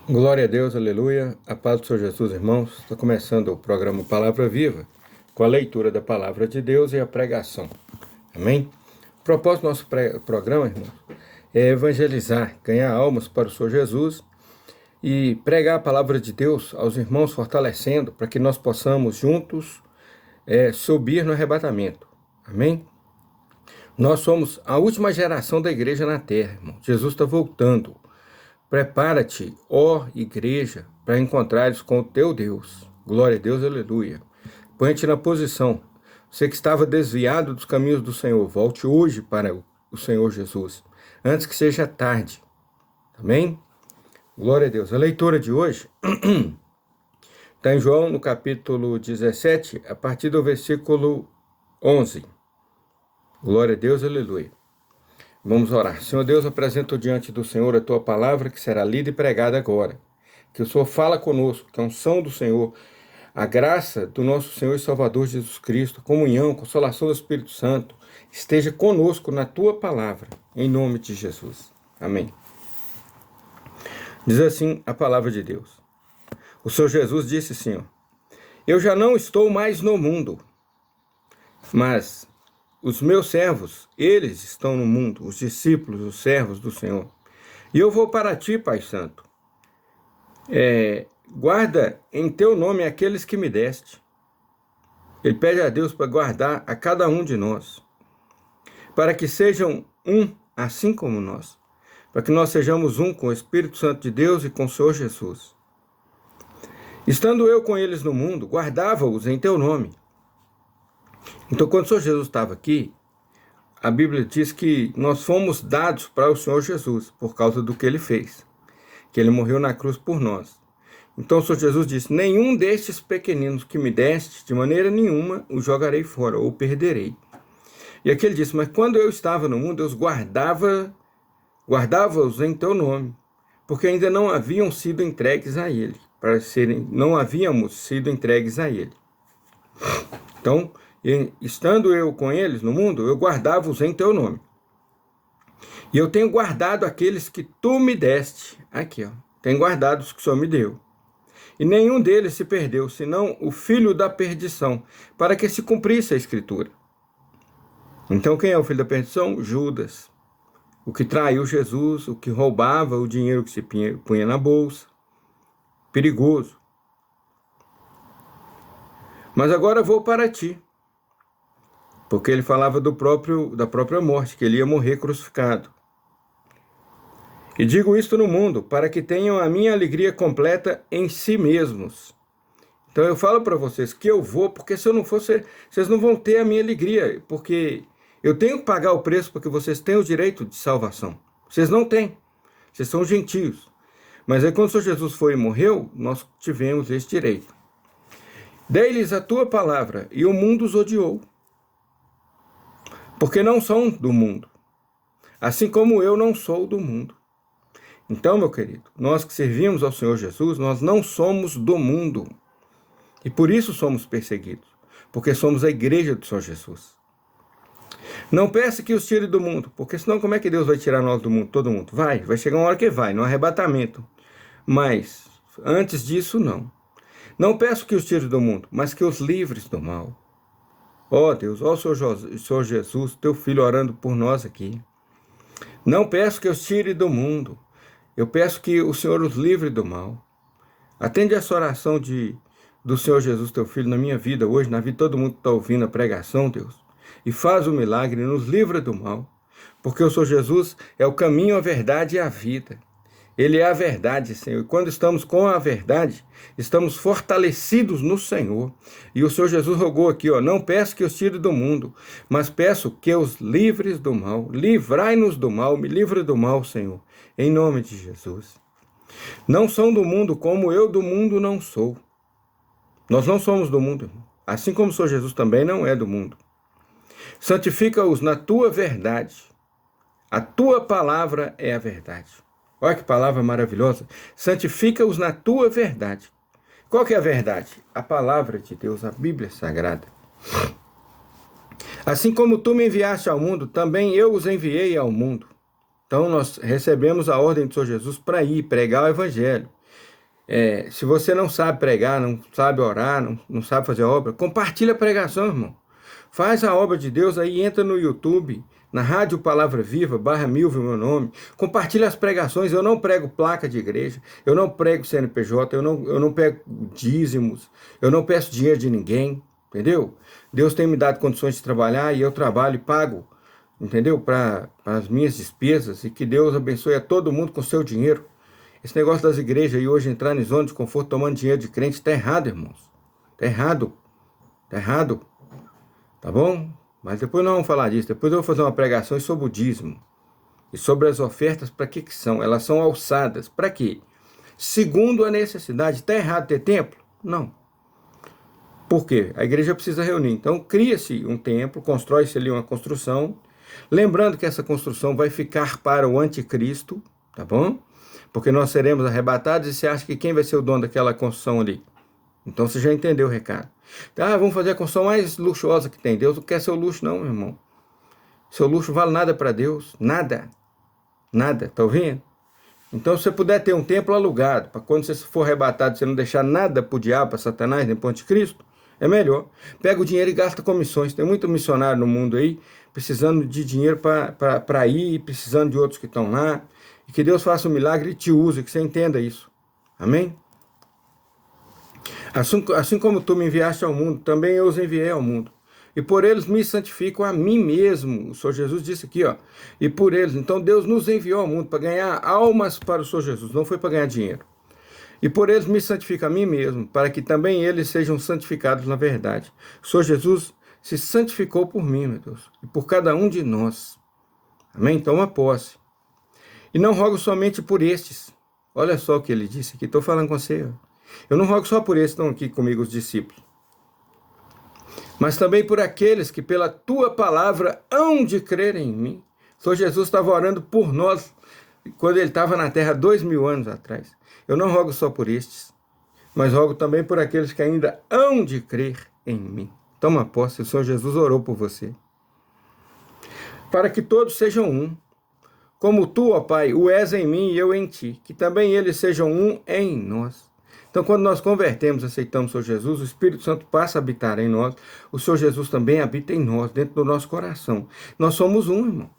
Glória a Deus, aleluia. A paz do Senhor Jesus, irmãos. Está começando o programa Palavra Viva, com a leitura da Palavra de Deus e a pregação. Amém? O propósito do nosso programa, irmãos, é evangelizar, ganhar almas para o Senhor Jesus e pregar a Palavra de Deus aos irmãos, fortalecendo, para que nós possamos juntos subir no arrebatamento. Amém? Nós somos a última geração da igreja na terra, irmão. Jesus está voltando. Prepara-te, ó igreja, para encontrares com o teu Deus. Glória a Deus, aleluia. Põe-te na posição. Você que estava desviado dos caminhos do Senhor, volte hoje para o Senhor Jesus, antes que seja tarde. Amém? Glória a Deus. A leitura de hoje está em João, no capítulo 17, a partir do versículo 11. Glória a Deus, aleluia. Vamos orar. Senhor Deus, apresento diante do Senhor a Tua palavra que será lida e pregada agora. Que o Senhor fala conosco, que a unção do Senhor, a graça do nosso Senhor e Salvador Jesus Cristo, comunhão, consolação do Espírito Santo, esteja conosco na Tua palavra, em nome de Jesus. Amém. Diz assim a palavra de Deus. O Senhor Jesus disse assim, eu já não estou mais no mundo, mas os meus servos, eles estão no mundo, os discípulos, os servos do Senhor. E eu vou para ti, Pai Santo. Guarda em teu nome aqueles que me deste. Ele pede a Deus para guardar a cada um de nós, para que sejam um, assim como nós. Para que nós sejamos um com o Espírito Santo de Deus e com o Senhor Jesus. Estando eu com eles no mundo, guardava-os em teu nome. Então, quando o Senhor Jesus estava aqui, a Bíblia diz que nós fomos dados para o Senhor Jesus, por causa do que Ele fez, que Ele morreu na cruz por nós. Então, o Senhor Jesus disse, nenhum destes pequeninos que me deste, de maneira nenhuma, os jogarei fora, ou perderei. E aqui Ele disse, mas quando eu estava no mundo, eu os guardava-os em teu nome, porque ainda não haviam sido entregues a Ele, não havíamos sido entregues a Ele. Então, estando eu com eles no mundo, eu guardava-os em teu nome. E eu tenho guardado aqueles que tu me deste. Aqui, tenho guardado os que o Senhor me deu. E nenhum deles se perdeu, senão o filho da perdição, para que se cumprisse a Escritura. Então, quem é o filho da perdição? Judas. O que traiu Jesus, o que roubava o dinheiro que se punha na bolsa. Perigoso. Mas agora vou para ti. Porque ele falava da própria morte, que ele ia morrer crucificado. E digo isto no mundo, para que tenham a minha alegria completa em si mesmos. Então eu falo para vocês que eu vou, porque se eu não for, vocês não vão ter a minha alegria, porque eu tenho que pagar o preço para que vocês tenham o direito de salvação. Vocês não têm, vocês são gentios. Mas aí quando o Senhor Jesus foi e morreu, nós tivemos esse direito. Dei-lhes a tua palavra, e o mundo os odiou. Porque não são do mundo, assim como eu não sou do mundo. Então, meu querido, nós que servimos ao Senhor Jesus, nós não somos do mundo. E por isso somos perseguidos, porque somos a igreja do Senhor Jesus. Não peça que os tire do mundo, porque senão como é que Deus vai tirar nós do mundo, todo mundo? Vai chegar uma hora que vai, no arrebatamento. Mas, antes disso, não. Não peço que os tire do mundo, mas que os livres do mal. Ó Deus, ó Senhor Jesus, teu Filho orando por nós aqui. Não peço que os tire do mundo. Eu peço que o Senhor os livre do mal. Atende essa oração do Senhor Jesus, teu Filho, na minha vida hoje, na vida de todo mundo que está ouvindo a pregação, Deus. E faz o milagre, nos livra do mal. Porque o Senhor Jesus é o caminho, a verdade e a vida. Ele é a verdade, Senhor. E quando estamos com a verdade, estamos fortalecidos no Senhor. E o Senhor Jesus rogou aqui, não peço que os tire do mundo, mas peço que os livres do mal. Livrai-nos do mal, me livre do mal, Senhor. Em nome de Jesus. Não são do mundo como eu do mundo não sou. Nós não somos do mundo, irmão. Assim como o Senhor Jesus também não é do mundo. Santifica-os na tua verdade. A tua palavra é a verdade. Olha que palavra maravilhosa. Santifica-os na tua verdade. Qual que é a verdade? A palavra de Deus, a Bíblia Sagrada. Assim como tu me enviaste ao mundo, também eu os enviei ao mundo. Então nós recebemos a ordem do Senhor Jesus para ir pregar o Evangelho. Se você não sabe pregar, não sabe orar, não sabe fazer obra, compartilha a pregação, irmão. Faz a obra de Deus aí, entra no YouTube, na Rádio Palavra Viva, /Milvio, meu nome. Compartilha as pregações. Eu não prego placa de igreja, eu não prego CNPJ, eu não pego dízimos, eu não peço dinheiro de ninguém, entendeu? Deus tem me dado condições de trabalhar e eu trabalho e pago, entendeu? Para as minhas despesas, e que Deus abençoe a todo mundo com seu dinheiro. Esse negócio das igrejas aí hoje entrar em zona de conforto tomando dinheiro de crente tá errado, irmãos. Tá errado. Tá errado. Tá bom? Mas depois nós vamos falar disso. Depois eu vou fazer uma pregação sobre o dízimo. E sobre as ofertas, para que são? Elas são alçadas. Para quê? Segundo a necessidade. Tá errado ter templo? Não. Por quê? A igreja precisa reunir. Então cria-se um templo, constrói-se ali uma construção. Lembrando que essa construção vai ficar para o anticristo. Tá bom? Porque nós seremos arrebatados, e você acha que quem vai ser o dono daquela construção ali? Então você já entendeu o recado. Tá, vamos fazer a construção mais luxuosa que tem. Deus não quer seu luxo não, meu irmão. Seu luxo vale nada para Deus. Nada. Nada, tá ouvindo? Então se você puder ter um templo alugado, para quando você for arrebatado, você não deixar nada para o diabo, para Satanás, nem para o anticristo, é melhor. Pega o dinheiro e gasta com missões. Tem muito missionário no mundo aí, precisando de dinheiro para ir, precisando de outros que estão lá. E que Deus faça um milagre e te use, que você entenda isso. Amém? Assim como tu me enviaste ao mundo, também eu os enviei ao mundo. E por eles me santifico a mim mesmo. O Senhor Jesus disse aqui, ó. E por eles. Então Deus nos enviou ao mundo para ganhar almas para o Senhor Jesus. Não foi para ganhar dinheiro. E por eles me santifico a mim mesmo, para que também eles sejam santificados na verdade. O Senhor Jesus se santificou por mim, meu Deus. E por cada um de nós. Amém? Toma posse. E não rogo somente por estes. Olha só o que ele disse aqui. Estou falando com você. Eu não rogo só por estes que estão aqui comigo, os discípulos. Mas também por aqueles que pela tua palavra hão de crer em mim. O Senhor Jesus estava orando por nós quando ele estava na terra 2000 anos atrás. Eu não rogo só por estes, mas rogo também por aqueles que ainda hão de crer em mim. Toma posse, o Senhor Jesus orou por você. Para que todos sejam um, como tu, ó Pai, o és em mim e eu em ti, que também eles sejam um em nós. Então, quando nós convertemos, aceitamos o Senhor Jesus, o Espírito Santo passa a habitar em nós, o Senhor Jesus também habita em nós, dentro do nosso coração. Nós somos um, irmão.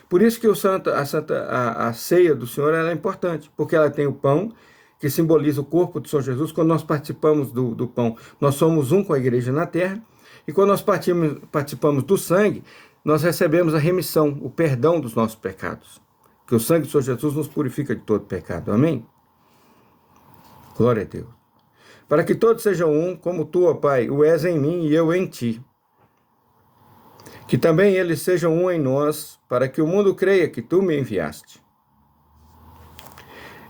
Por isso que a ceia do Senhor ela é importante, porque ela tem o pão, que simboliza o corpo do Senhor Jesus. Quando nós participamos do pão, nós somos um com a igreja na terra, e quando nós participamos do sangue, nós recebemos a remissão, o perdão dos nossos pecados. Que o sangue do Senhor Jesus nos purifica de todo pecado. Amém? Glória a Deus. Para que todos sejam um, como tu, ó Pai, o és em mim e eu em ti. Que também eles sejam um em nós, para que o mundo creia que tu me enviaste.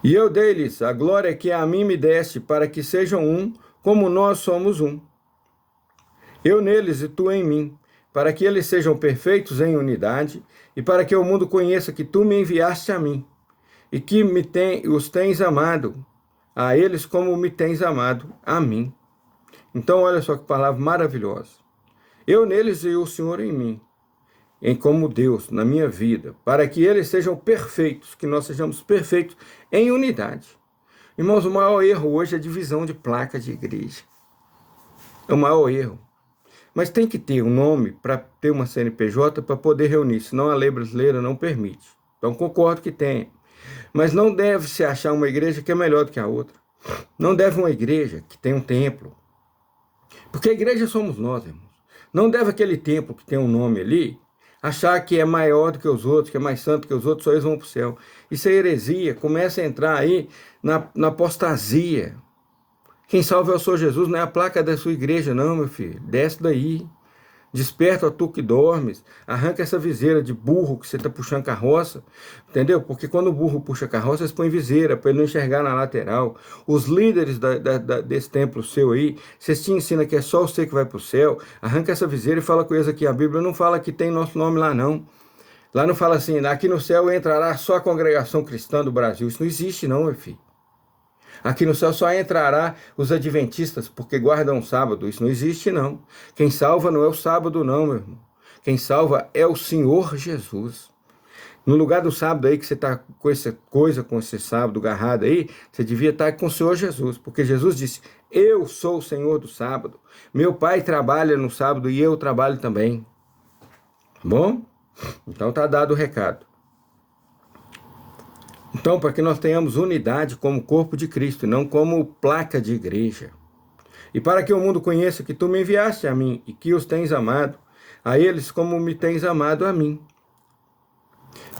E eu dei-lhes a glória que a mim me deste, para que sejam um, como nós somos um. Eu neles e tu em mim, para que eles sejam perfeitos em unidade, e para que o mundo conheça que tu me enviaste a mim, e que os tens amado, a eles como me tens amado a mim. Então olha só que palavra maravilhosa. Eu neles e o Senhor em mim, como Deus na minha vida, para que eles sejam perfeitos, que nós sejamos perfeitos em unidade. Irmãos, o maior erro hoje é a divisão de placa de igreja. É o maior erro. Mas tem que ter um nome para ter uma CNPJ para poder reunir, senão a lei brasileira não permite. Então concordo que tenha. Mas não deve se achar uma igreja que é melhor do que a outra. Não deve uma igreja que tem um templo. Porque a igreja somos nós, irmãos. Não deve aquele templo que tem um nome ali achar que é maior do que os outros, que é mais santo que os outros, só eles vão para o céu. Isso é heresia. Começa a entrar aí na apostasia. Quem salva é o Senhor Jesus, não é a placa da sua igreja, não, meu filho. Desce daí. Desperta, tu que dormes, arranca essa viseira de burro que você está puxando carroça, entendeu? Porque quando o burro puxa carroça, eles põem viseira para ele não enxergar na lateral. Os líderes desse templo seu aí, vocês te ensinam que é só você que vai para o céu, arranca essa viseira e fala com eles aqui. A Bíblia não fala que tem nosso nome lá, não. Lá não fala assim, aqui no céu entrará só a congregação cristã do Brasil. Isso não existe não, meu filho. Aqui no céu só entrará os adventistas porque guardam o sábado. Isso não existe, não. Quem salva não é o sábado, não, meu irmão. Quem salva é o Senhor Jesus. No lugar do sábado aí, que você está com essa coisa, com esse sábado agarrado aí, você devia estar com o Senhor Jesus, porque Jesus disse, eu sou o Senhor do sábado. Meu Pai trabalha no sábado e eu trabalho também. Bom? Então está dado o recado. Então, para que nós tenhamos unidade como corpo de Cristo, e não como placa de igreja. E para que o mundo conheça que tu me enviaste a mim e que os tens amado, a eles como me tens amado a mim.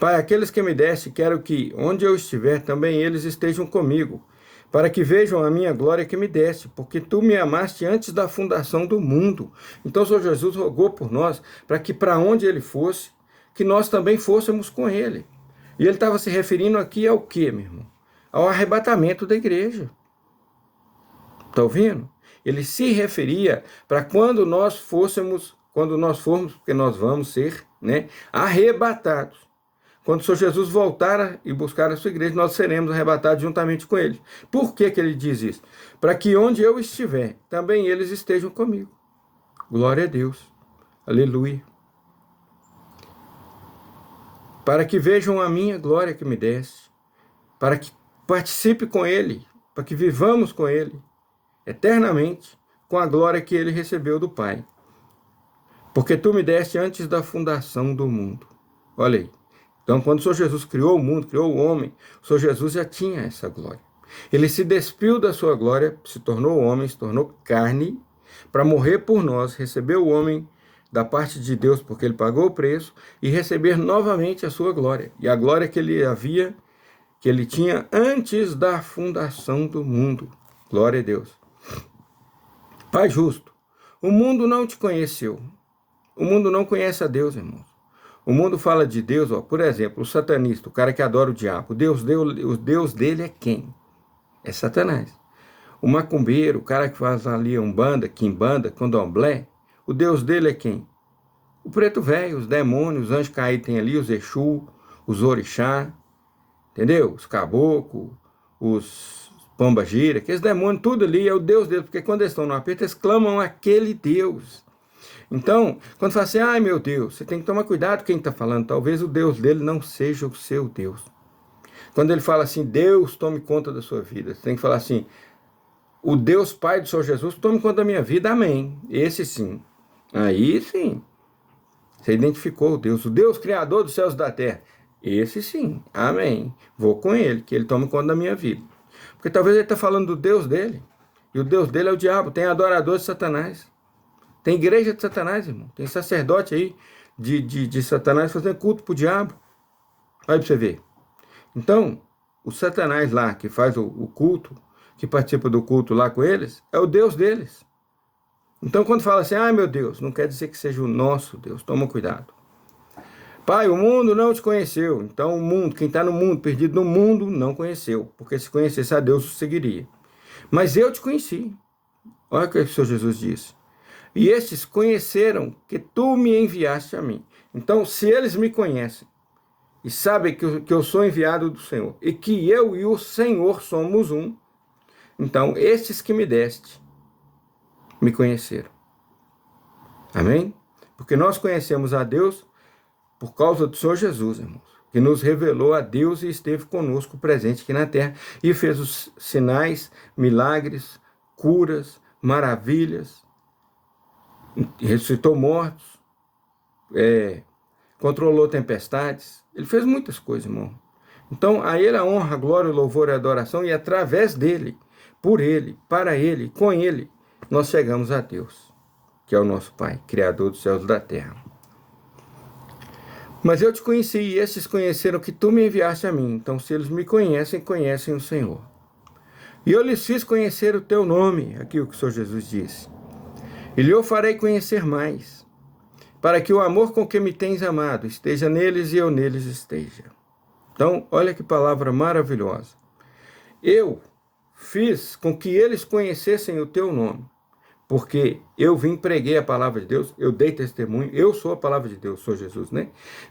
Pai, aqueles que me deste, quero que, onde eu estiver, também eles estejam comigo, para que vejam a minha glória que me deste, porque tu me amaste antes da fundação do mundo. Então, o Senhor Jesus rogou por nós, para que para onde ele fosse, que nós também fôssemos com ele. E ele estava se referindo aqui ao quê, meu irmão? Ao arrebatamento da igreja. Está ouvindo? Ele se referia para quando nós formos, porque nós vamos ser, né, arrebatados. Quando o Senhor Jesus voltar e buscar a sua igreja, nós seremos arrebatados juntamente com ele. Por que que ele diz isso? Para que onde eu estiver, também eles estejam comigo. Glória a Deus. Aleluia. Para que vejam a minha glória que me deste, para que participe com ele, para que vivamos com ele, eternamente, com a glória que ele recebeu do Pai. Porque tu me deste antes da fundação do mundo. Olha aí. Então, quando o Senhor Jesus criou o mundo, criou o homem, o Senhor Jesus já tinha essa glória. Ele se despiu da sua glória, se tornou homem, se tornou carne, para morrer por nós, receber o homem da parte de Deus, porque ele pagou o preço, e receber novamente a sua glória. E a glória que ele tinha antes da fundação do mundo. Glória a Deus. Pai justo, o mundo não te conheceu. O mundo não conhece a Deus, irmãos. O mundo fala de Deus, ó, por exemplo, o satanista, o cara que adora o diabo. O Deus dele é quem? É Satanás. O macumbeiro, o cara que faz ali umbanda, quimbanda, candomblé, o Deus dele é quem? O preto velho, os demônios, os anjos caídos tem ali, os Exu, os orixá, entendeu? Os caboclos, os pomba-gira, aqueles demônios, tudo ali é o Deus deles, porque quando eles estão no aperto, eles clamam aquele Deus. Então, quando fala assim, ai meu Deus, você tem que tomar cuidado quem está falando, talvez o Deus dele não seja o seu Deus. Quando ele fala assim, Deus tome conta da sua vida, você tem que falar assim, o Deus Pai do Senhor Jesus tome conta da minha vida, amém. Esse sim. Aí sim. Você identificou o Deus Criador dos céus e da terra. Esse sim, amém. Vou com ele, que ele tome conta da minha vida. Porque talvez ele está falando do Deus dele, e o Deus dele é o diabo, tem adorador de Satanás. Tem igreja de Satanás, irmão. Tem sacerdote aí de Satanás fazendo culto pro diabo. Olha para você ver. Então, o Satanás lá que faz o culto, que participa do culto lá com eles, é o Deus deles. Então, quando fala assim, ai meu Deus, não quer dizer que seja o nosso Deus. Toma cuidado. Pai, o mundo não te conheceu. Então, o mundo, quem está no mundo, perdido no mundo, não conheceu. Porque se conhecesse a Deus, o seguiria. Mas eu te conheci. Olha o que o Senhor Jesus disse. E estes conheceram que tu me enviaste a mim. Então, se eles me conhecem e sabem que eu sou enviado do Senhor, e que eu e o Senhor somos um, então, estes que me deste, me conheceram. Amém? Porque nós conhecemos a Deus por causa do Senhor Jesus, irmãos, que nos revelou a Deus e esteve conosco presente aqui na terra, e fez os sinais, milagres, curas, maravilhas, ressuscitou mortos, controlou tempestades, ele fez muitas coisas, irmão. Então, a ele a honra, a glória, o louvor e a adoração, e através dele, por ele, para ele, com ele, nós chegamos a Deus, que é o nosso Pai, Criador dos céus e da terra. Mas eu te conheci, e estes conheceram que tu me enviaste a mim. Então, se eles me conhecem, conhecem o Senhor. E eu lhes fiz conhecer o teu nome, aqui o que o Senhor Jesus disse. E lhe eu farei conhecer mais, para que o amor com que me tens amado esteja neles e eu neles esteja. Então, olha que palavra maravilhosa. Eu fiz com que eles conhecessem o teu nome, porque eu vim, preguei a palavra de Deus, eu dei testemunho, eu sou a palavra de Deus, sou Jesus, né?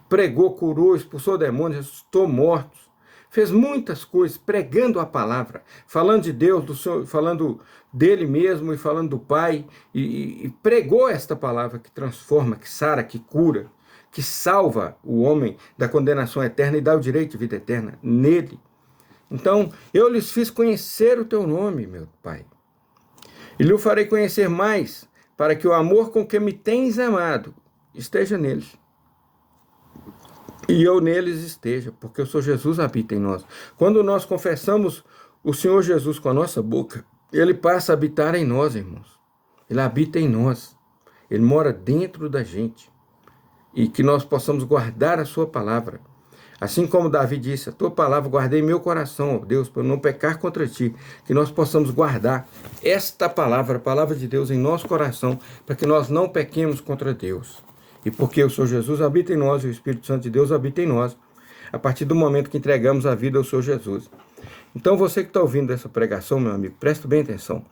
Pregou, curou, expulsou demônios, ressuscitou mortos, fez muitas coisas, pregando a palavra, falando de Deus, do Senhor, falando dele mesmo e falando do Pai, e pregou esta palavra que transforma, que sara, que cura, que salva o homem da condenação eterna e dá o direito de vida eterna nele. Então, eu lhes fiz conhecer o teu nome, meu Pai. E lhe farei conhecer mais, para que o amor com que me tens amado esteja neles. E eu neles esteja, porque o Senhor Jesus habita em nós. Quando nós confessamos o Senhor Jesus com a nossa boca, Ele passa a habitar em nós, irmãos. Ele habita em nós. Ele mora dentro da gente. E que nós possamos guardar a sua palavra. Assim como Davi disse, a tua palavra guardei em meu coração, ó Deus, para eu não pecar contra ti. Que nós possamos guardar esta palavra, a palavra de Deus em nosso coração, para que nós não pequemos contra Deus. E porque o Senhor Jesus habita em nós e o Espírito Santo de Deus habita em nós, a partir do momento que entregamos a vida ao Senhor Jesus. Então você que está ouvindo essa pregação, meu amigo, preste bem atenção.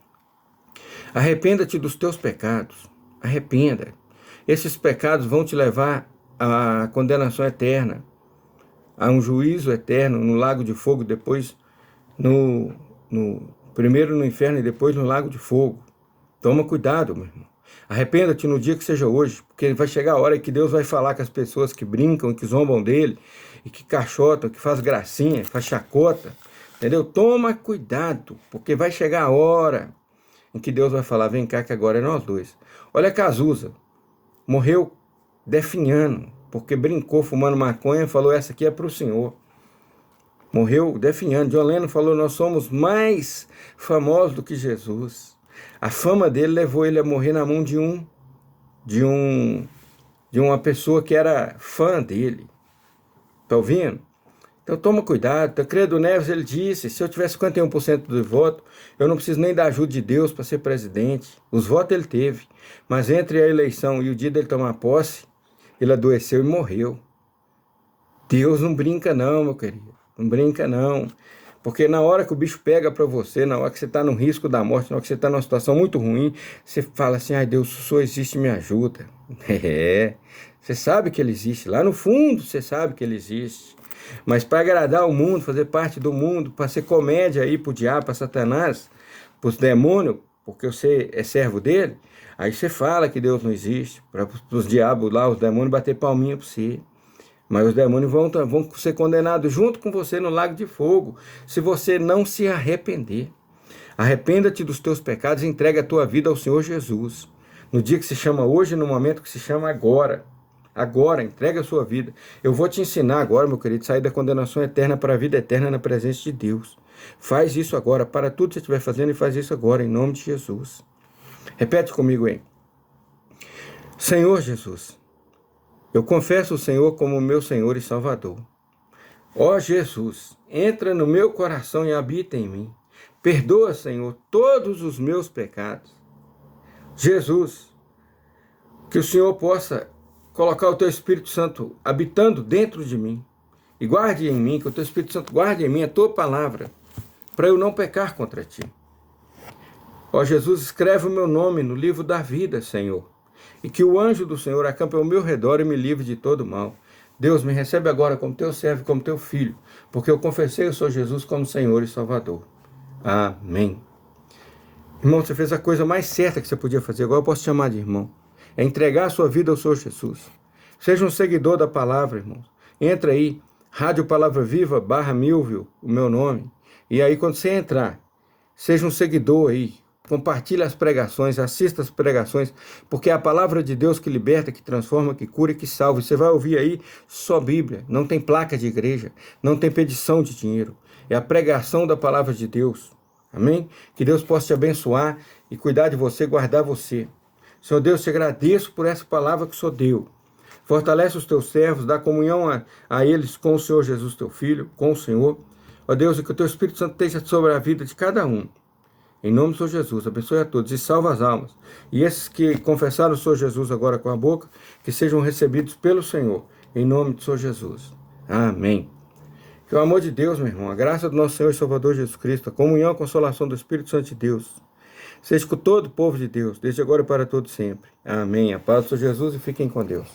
Arrependa-te dos teus pecados. Arrependa. Esses pecados vão te levar à condenação eterna, a um juízo eterno no lago de fogo, depois primeiro no inferno e depois no lago de fogo. Toma cuidado, meu irmão. Arrependa-te no dia que seja hoje, porque vai chegar a hora que Deus vai falar com as pessoas que brincam, que zombam dele, e que cachotam, que faz gracinha, faz chacota, entendeu? Toma cuidado, porque vai chegar a hora em que Deus vai falar, vem cá que agora é nós dois. Olha Cazuza, morreu definhando, porque brincou fumando maconha e falou, essa aqui é para o Senhor. Morreu definhando. John Lennon falou, nós somos mais famosos do que Jesus. A fama dele levou ele a morrer na mão de uma pessoa que era fã dele. Tá ouvindo? Então toma cuidado. Tancredo Neves, ele disse, se eu tivesse 51% do voto, eu não preciso nem da ajuda de Deus para ser presidente. Os votos ele teve, mas entre a eleição e o dia dele tomar posse, ele adoeceu e morreu. Deus não brinca não, meu querido. Não brinca não. Porque na hora que o bicho pega para você, na hora que você está no risco da morte, na hora que você está numa situação muito ruim, você fala assim, ai Deus, o Senhor existe, me ajuda. Você sabe que ele existe. Lá no fundo você sabe que ele existe. Mas para agradar o mundo, fazer parte do mundo, para ser comédia aí para o diabo, para Satanás, para os demônios, porque você é servo dele, aí você fala que Deus não existe, para os diabos lá, os demônios bater palminha para você. Mas os demônios vão ser condenados junto com você no lago de fogo, se você não se arrepender. Arrependa-te dos teus pecados e entrega a tua vida ao Senhor Jesus. No dia que se chama hoje, no momento que se chama agora. Agora, entrega a sua vida. Eu vou te ensinar agora, meu querido, sair da condenação eterna para a vida eterna na presença de Deus. Faz isso agora, para tudo que você estiver fazendo e faz isso agora, em nome de Jesus. Repete comigo aí. Senhor Jesus, eu confesso o Senhor como meu Senhor e Salvador. Ó Jesus, entra no meu coração e habita em mim. Perdoa, Senhor, todos os meus pecados. Jesus, que o Senhor possa colocar o teu Espírito Santo habitando dentro de mim. E guarde em mim, que o teu Espírito Santo guarde em mim a tua palavra, para eu não pecar contra ti. Ó Jesus, escreve o meu nome no livro da vida, Senhor. E que o anjo do Senhor acampe ao meu redor e me livre de todo mal. Deus, me recebe agora como teu servo, como teu filho, porque eu confessei o Senhor Jesus como Senhor e Salvador. Amém. Irmão, você fez a coisa mais certa que você podia fazer, agora eu posso te chamar de irmão. É entregar a sua vida ao Senhor Jesus. Seja um seguidor da palavra, irmão. Entra aí, Rádio Palavra Viva, /Milvio, o meu nome. E aí quando você entrar, seja um seguidor aí. Compartilhe as pregações, assista as pregações, porque é a palavra de Deus que liberta, que transforma, que cura e que salva. Você vai ouvir aí só Bíblia, não tem placa de igreja, não tem pedição de dinheiro. É a pregação da palavra de Deus. Amém? Que Deus possa te abençoar e cuidar de você, guardar você. Senhor Deus, te agradeço por essa palavra que o Senhor deu. Fortalece os teus servos, dá comunhão a eles com o Senhor Jesus, teu Filho, com o Senhor. Ó Deus, e que o teu Espírito Santo esteja sobre a vida de cada um. Em nome do Senhor Jesus, abençoe a todos e salva as almas. E esses que confessaram o Senhor Jesus agora com a boca, que sejam recebidos pelo Senhor. Em nome do Senhor Jesus. Amém. Que o amor de Deus, meu irmão, a graça do nosso Senhor e Salvador Jesus Cristo, a comunhão e a consolação do Espírito Santo de Deus, seja com todo o povo de Deus, desde agora e para todo sempre. Amém. A paz do Senhor Jesus e fiquem com Deus.